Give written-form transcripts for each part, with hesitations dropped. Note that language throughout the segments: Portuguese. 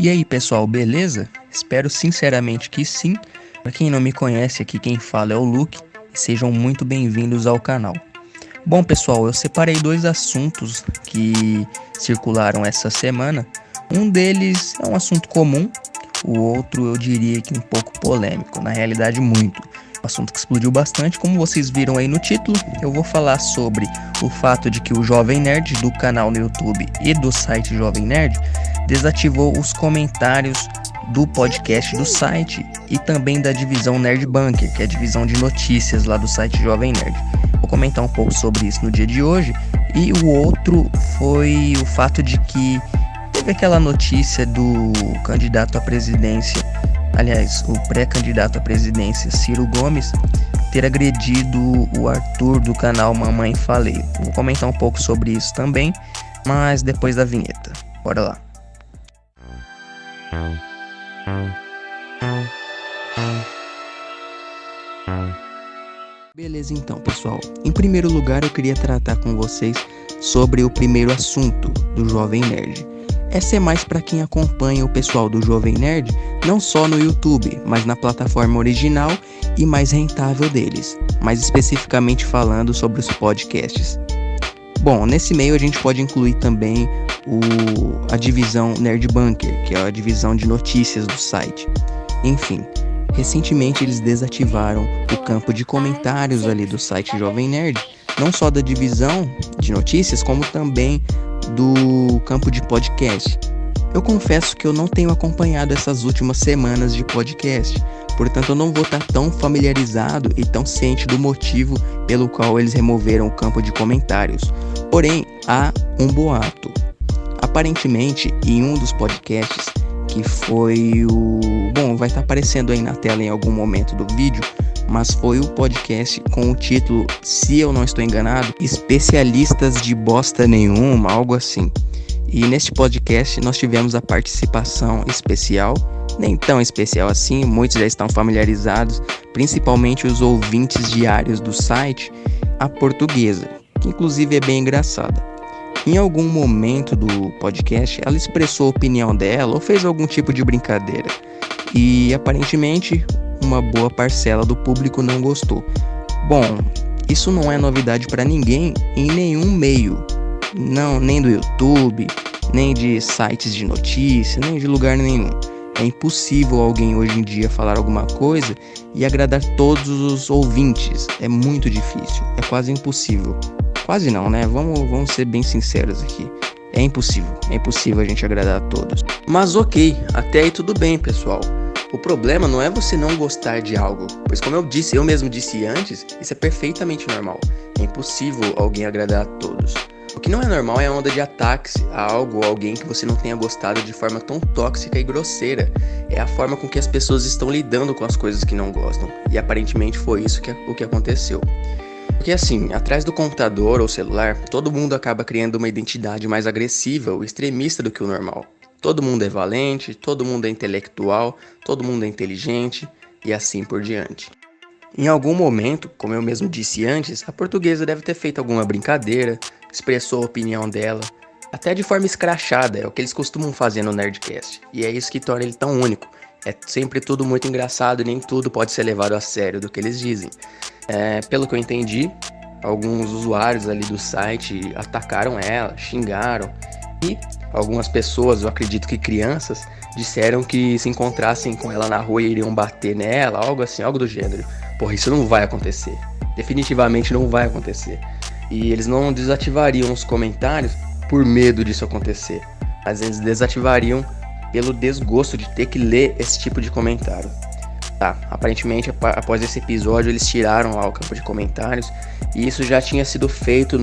E aí pessoal, beleza? Espero sinceramente que sim. Para quem não me conhece, aqui quem fala é o Luke e sejam muito bem-vindos ao canal. Bom pessoal, eu separei dois assuntos que circularam essa semana. Um deles é um assunto comum, o outro eu diria que um pouco polêmico, na realidade muito. Um assunto que explodiu bastante, como vocês viram aí no título, eu vou falar sobre o fato de que o Jovem Nerd do canal no YouTube e do site Jovem Nerd desativou os comentários do podcast do site e também da divisão Nerd Bunker, que é a divisão de notícias lá do site Jovem Nerd. Vou comentar um pouco sobre isso no dia de hoje. E o outro foi o fato de que teve aquela notícia do candidato à presidência, aliás, o pré-candidato à presidência Ciro Gomes, ter agredido o Arthur do canal Mamãe Falei. Vou comentar um pouco sobre isso também, mas depois da vinheta. Bora lá. Beleza então, pessoal. Em primeiro lugar, eu queria tratar com vocês sobre o primeiro assunto do Jovem Nerd. Essa é mais para quem acompanha o pessoal do Jovem Nerd, não só no YouTube, mas na plataforma original e mais rentável deles, mais especificamente falando sobre os podcasts. Bom, nesse meio a gente pode incluir também a divisão Nerd Bunker, que é a divisão de notícias do site. Enfim, recentemente eles desativaram o campo de comentários ali do site Jovem Nerd, não só da divisão de notícias, como também do campo de podcast. Eu confesso que eu não tenho acompanhado essas últimas semanas de podcast, portanto eu não vou estar tão familiarizado e tão ciente do motivo pelo qual eles removeram o campo de comentários. Porém, há um boato. Aparentemente, em um dos podcasts, que foi Bom, vai estar aparecendo aí na tela em algum momento do vídeo, mas foi o podcast com o título, se eu não estou enganado, Especialistas de Bosta Nenhuma, algo assim. E neste podcast nós tivemos a participação especial, nem tão especial assim, muitos já estão familiarizados, principalmente os ouvintes diários do site, a Portuguesa, que inclusive é bem engraçada. Em algum momento do podcast, ela expressou a opinião dela ou fez algum tipo de brincadeira. E aparentemente, uma boa parcela do público não gostou. Bom, isso não é novidade para ninguém em nenhum meio. Não, nem do YouTube, nem de sites de notícia, nem de lugar nenhum. É impossível alguém hoje em dia falar alguma coisa e agradar todos os ouvintes. É muito difícil, é quase impossível. Quase não, né? Vamos ser bem sinceros aqui. É impossível a gente agradar a todos. Mas ok, até aí tudo bem, pessoal. O problema não é você não gostar de algo, pois como eu mesmo disse antes, isso é perfeitamente normal. É impossível alguém agradar a todos. O que não é normal é a onda de ataques a algo ou alguém que você não tenha gostado de forma tão tóxica e grosseira. É a forma com que as pessoas estão lidando com as coisas que não gostam. E aparentemente foi isso o que aconteceu. Porque assim, atrás do computador ou celular, todo mundo acaba criando uma identidade mais agressiva ou extremista do que o normal. Todo mundo é valente, todo mundo é intelectual, todo mundo é inteligente e assim por diante. Em algum momento, como eu mesmo disse antes, a Portuguesa deve ter feito alguma brincadeira, expressou a opinião dela, até de forma escrachada, é o que eles costumam fazer no Nerdcast. E é isso que torna ele tão único. É sempre tudo muito engraçado e nem tudo pode ser levado a sério do que eles dizem. Pelo que eu entendi, alguns usuários ali do site atacaram ela, xingaram e algumas pessoas, eu acredito que crianças, disseram que se encontrassem com ela na rua iriam bater nela, algo assim, algo do gênero. Porra, isso não vai acontecer. Definitivamente não vai acontecer. E eles não desativariam os comentários por medo disso acontecer, mas eles desativariam pelo desgosto de ter que ler esse tipo de comentário. Tá, aparentemente após esse episódio eles tiraram lá o campo de comentários e isso já tinha sido feito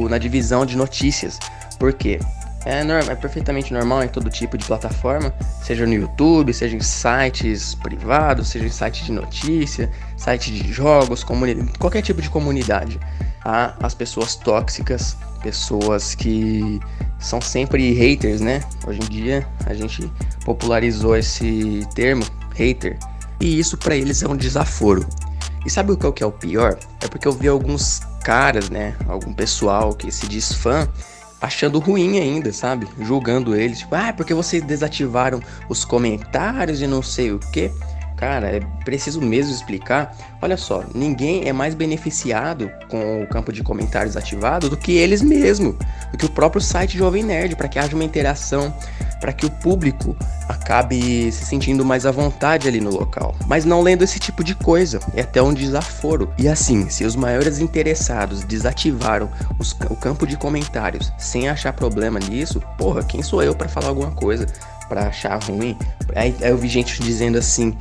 na divisão de notícias. Por quê? É perfeitamente normal em todo tipo de plataforma, seja no YouTube, seja em sites privados, seja em sites de notícia, site de jogos, qualquer tipo de comunidade. Há as pessoas tóxicas, pessoas que são sempre haters, né? Hoje em dia a gente popularizou esse termo, hater, e isso pra eles é um desaforo. E sabe o que é o pior? É porque eu vi alguns caras, né? Algum pessoal que se diz fã, achando ruim ainda, sabe? Julgando eles, tipo, porque vocês desativaram os comentários e não sei o quê. Cara, é preciso mesmo explicar. Olha só, ninguém é mais beneficiado com o campo de comentários ativado do que eles mesmos, do que o próprio site Jovem Nerd, para que haja uma interação, para que o público acabe se sentindo mais à vontade ali no local. Mas não lendo esse tipo de coisa, é até um desaforo. E assim, se os maiores interessados desativaram o campo de comentários sem achar problema nisso, porra, quem sou eu para falar alguma coisa? Pra achar ruim. Aí eu vi gente dizendo assim: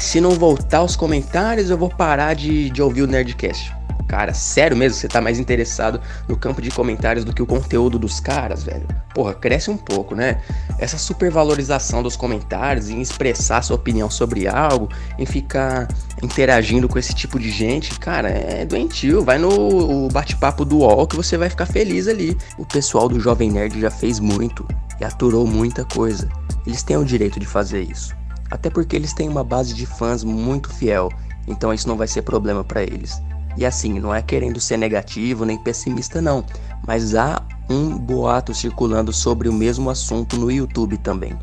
se não voltar os comentários, eu vou parar de ouvir o Nerdcast. Cara, sério mesmo? Você tá mais interessado no campo de comentários do que o conteúdo dos caras, velho? Porra, cresce um pouco, né? Essa supervalorização dos comentários, em expressar sua opinião sobre algo, em ficar interagindo com esse tipo de gente, cara, é doentio. Vai no bate-papo do UOL que você vai ficar feliz ali. O pessoal do Jovem Nerd já fez muito e aturou muita coisa. Eles têm o direito de fazer isso. Até porque eles têm uma base de fãs muito fiel, então isso não vai ser problema para eles. E assim, não é querendo ser negativo nem pessimista não, mas há um boato circulando sobre o mesmo assunto no YouTube também.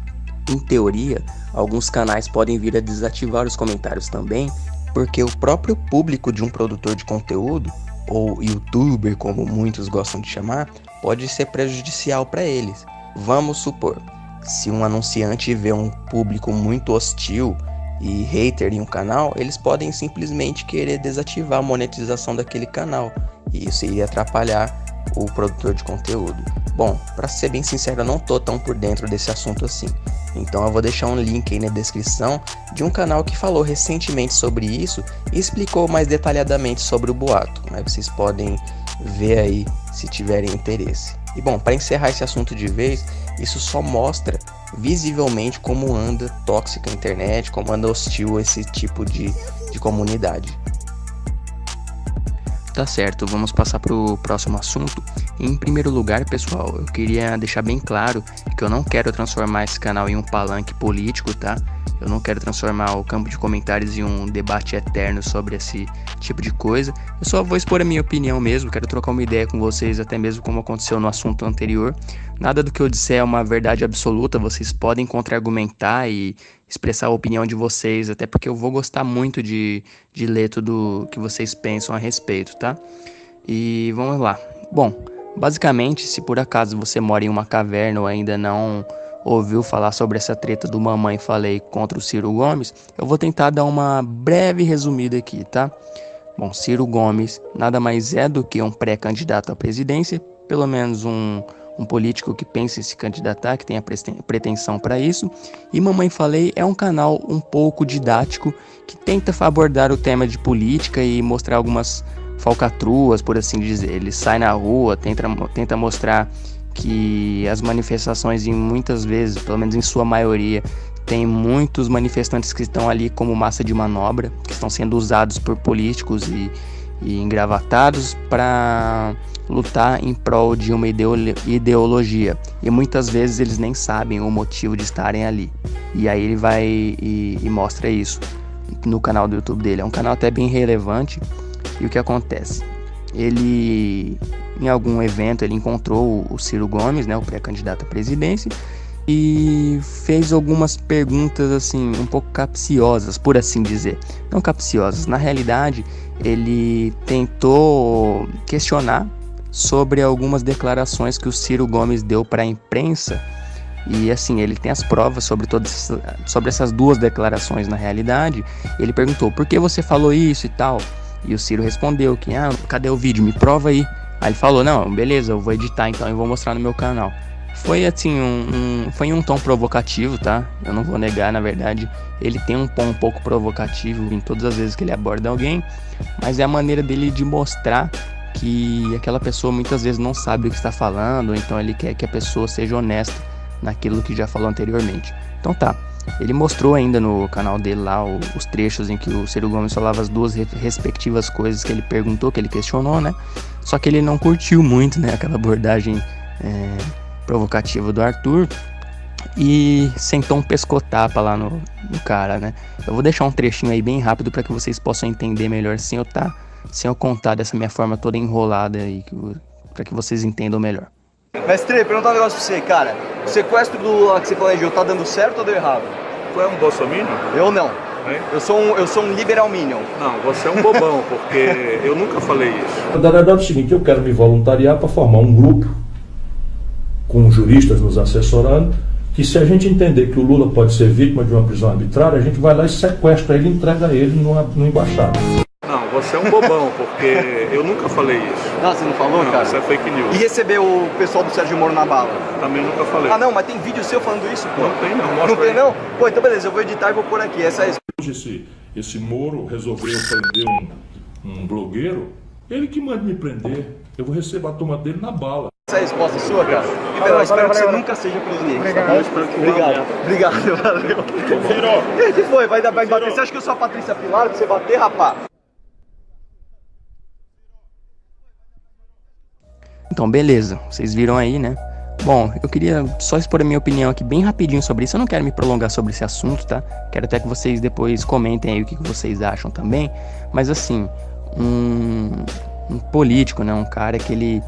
Em teoria, alguns canais podem vir a desativar os comentários também, porque o próprio público de um produtor de conteúdo, ou youtuber como muitos gostam de chamar, pode ser prejudicial para eles. Vamos supor, se um anunciante vê um público muito hostil e hater em um canal, eles podem simplesmente querer desativar a monetização daquele canal, e isso iria atrapalhar o produtor de conteúdo. Bom, para ser bem sincero, eu não tô tão por dentro desse assunto assim, então eu vou deixar um link aí na descrição de um canal que falou recentemente sobre isso e explicou mais detalhadamente sobre o boato. Aí vocês podem ver aí se tiverem interesse. E bom, para encerrar esse assunto de vez, isso só mostra visivelmente como anda tóxica a internet, como anda hostil esse tipo de comunidade. Tá certo, vamos passar para o próximo assunto. Em primeiro lugar, pessoal, eu queria deixar bem claro que eu não quero transformar esse canal em um palanque político, tá? Eu não quero transformar o campo de comentários em um debate eterno sobre esse tipo de coisa. Eu só vou expor a minha opinião mesmo, quero trocar uma ideia com vocês, até mesmo como aconteceu no assunto anterior. Nada do que eu disser é uma verdade absoluta, vocês podem contra-argumentar e expressar a opinião de vocês, até porque eu vou gostar muito de ler tudo que vocês pensam a respeito, tá? E vamos lá. Bom, basicamente, se por acaso você mora em uma caverna ou ainda não ouviu falar sobre essa treta do Mamãe Falei contra o Ciro Gomes, eu vou tentar dar uma breve resumida aqui, tá? Bom, Ciro Gomes nada mais é do que um pré-candidato à presidência, pelo menos um político que pensa em se candidatar, que tem a pretensão para isso. E Mamãe Falei é um canal um pouco didático que tenta abordar o tema de política e mostrar algumas falcatruas, por assim dizer. Ele sai na rua, tenta mostrar que as manifestações, muitas vezes, pelo menos em sua maioria, tem muitos manifestantes que estão ali como massa de manobra, que estão sendo usados por políticos e engravatados para lutar em prol de uma ideologia, e muitas vezes eles nem sabem o motivo de estarem ali, e aí ele vai e mostra isso no canal do YouTube dele. É um canal até bem relevante. E o que acontece? Ele, em algum evento, ele encontrou o Ciro Gomes, né, o pré-candidato à presidência, e fez algumas perguntas assim, um pouco capciosas, por assim dizer. Não capciosas, na realidade, ele tentou questionar sobre algumas declarações que o Ciro Gomes deu para a imprensa. E assim, ele tem as provas sobre essas duas declarações na realidade. Ele perguntou, por que você falou isso e tal? E o Ciro respondeu que, cadê o vídeo? Me prova aí. Aí ele falou, não, beleza, eu vou editar então e vou mostrar no meu canal. Foi assim, foi um tom provocativo, tá? Eu não vou negar, na verdade, ele tem um tom um pouco provocativo em todas as vezes que ele aborda alguém, mas é a maneira dele de mostrar que aquela pessoa muitas vezes não sabe o que está falando, então ele quer que a pessoa seja honesta naquilo que já falou anteriormente. Então tá, ele mostrou ainda no canal dele lá os trechos em que o Ciro Gomes falava as duas respectivas coisas que ele perguntou, que ele questionou, né? Só que ele não curtiu muito, né, aquela abordagem provocativa do Arthur e sentou um pescotapa lá no cara, né? Eu vou deixar um trechinho aí bem rápido para que vocês possam entender melhor sem eu contar dessa minha forma toda enrolada aí, para que vocês entendam melhor. Mestre, perguntar um negócio pra você, cara. O sequestro do Lula que você planejou, tá dando certo ou deu errado? Tu é um bolsominion? Eu não. Hein? Eu sou um liberal minion. Não, você é um bobão, porque eu nunca falei isso. Na verdade é o seguinte, eu quero me voluntariar para formar um grupo com juristas nos assessorando, que se a gente entender que o Lula pode ser vítima de uma prisão arbitrária, a gente vai lá e sequestra ele e entrega ele no embaixado. Não, você é um bobão, porque eu nunca falei isso. Não, você não falou, Não, cara? isso é fake news. E receber o pessoal do Sérgio Moro na bala? Também nunca falei. Ah, não, mas tem vídeo seu falando isso, pô? Não tem, não. Mostra Não tem, aí. não? Pô, então beleza, eu vou editar e vou pôr aqui. Essa é Hoje esse Moro resolveu prender um blogueiro, ele que manda me prender, eu vou receber a turma dele na bala. a resposta sua, cara. Liberal, espero que você nunca seja presidente. Obrigado. Obrigado, valeu. O que foi? Vai bater? Você acha que eu sou a Patrícia Pilar pra você bater, rapá? Então, beleza, vocês viram aí, né? Bom, eu queria só expor a minha opinião aqui bem rapidinho sobre isso. Eu não quero me prolongar sobre esse assunto, tá? Quero até que vocês depois comentem aí o que vocês acham também. Mas assim, um político, né? Um cara que ele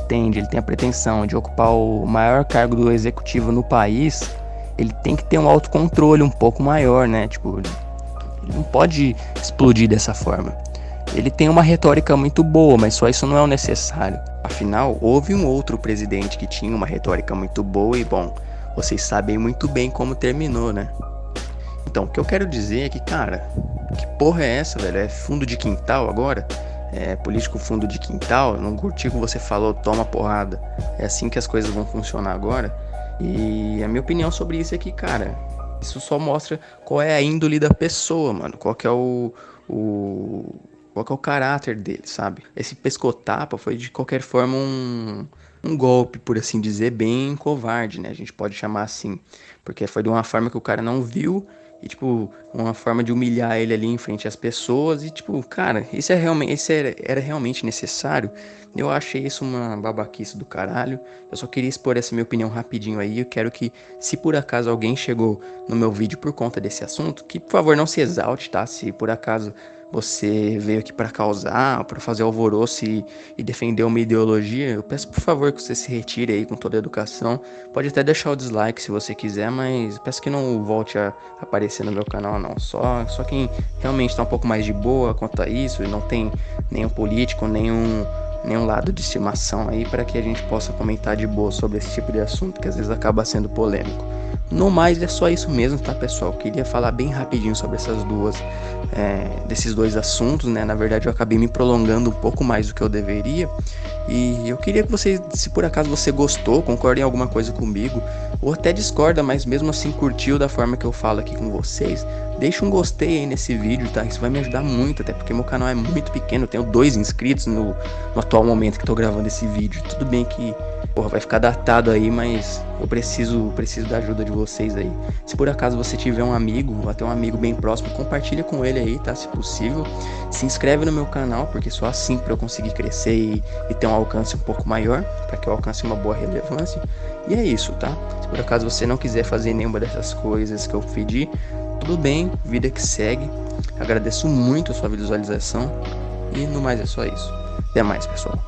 tem a pretensão de ocupar o maior cargo do executivo no país, ele tem que ter um autocontrole um pouco maior, né? Tipo, ele não pode explodir dessa forma. Ele tem uma retórica muito boa, mas só isso não é o necessário. Afinal, houve um outro presidente que tinha uma retórica muito boa e, bom, vocês sabem muito bem como terminou, né? Então, o que eu quero dizer é que, cara, que porra é essa, velho? É fundo de quintal agora? É político fundo de quintal? Não curti o que você falou, toma porrada. É assim que as coisas vão funcionar agora? E a minha opinião sobre isso é que, cara, isso só mostra qual é a índole da pessoa, mano. Qual que é o caráter dele, sabe? Esse pescotapa foi de qualquer forma um golpe, por assim dizer, bem covarde, né? A gente pode chamar assim, porque foi de uma forma que o cara não viu e, tipo, uma forma de humilhar ele ali em frente às pessoas e, tipo, cara, isso era realmente necessário? Eu achei isso uma babaquice do caralho. Eu só queria expor essa minha opinião rapidinho aí. Eu quero que, se por acaso alguém chegou no meu vídeo por conta desse assunto, que, por favor, não se exalte, tá? Se por acaso você veio aqui para causar, para fazer alvoroço e defender uma ideologia, eu peço por favor que você se retire aí com toda a educação. Pode até deixar o dislike se você quiser, mas peço que não volte a aparecer no meu canal não. Só quem realmente tá um pouco mais de boa quanto a isso e não tem nenhum político, nenhum lado de estimação aí para que a gente possa comentar de boa sobre esse tipo de assunto que às vezes acaba sendo polêmico. No mais, é só isso mesmo, tá, pessoal? Eu queria falar bem rapidinho sobre desses dois assuntos, né? Na verdade, eu acabei me prolongando um pouco mais do que eu deveria. E eu queria que vocês, se por acaso você gostou, concorda em alguma coisa comigo, ou até discorda, mas mesmo assim curtiu da forma que eu falo aqui com vocês, deixa um gostei aí nesse vídeo, tá? Isso vai me ajudar muito, até porque meu canal é muito pequeno, eu tenho 2 inscritos no atual momento que tô gravando esse vídeo. Tudo bem que, porra, vai ficar datado aí, mas eu preciso da ajuda de vocês aí. Se por acaso você tiver um amigo, ou até um amigo bem próximo, compartilha com ele aí, tá? Se possível. Se inscreve no meu canal, porque só assim pra eu conseguir crescer e ter um alcance um pouco maior, para que eu alcance uma boa relevância. E é isso, tá? Se por acaso você não quiser fazer nenhuma dessas coisas que eu pedi, tudo bem, vida que segue. Agradeço muito a sua visualização e no mais é só isso. Até mais, pessoal.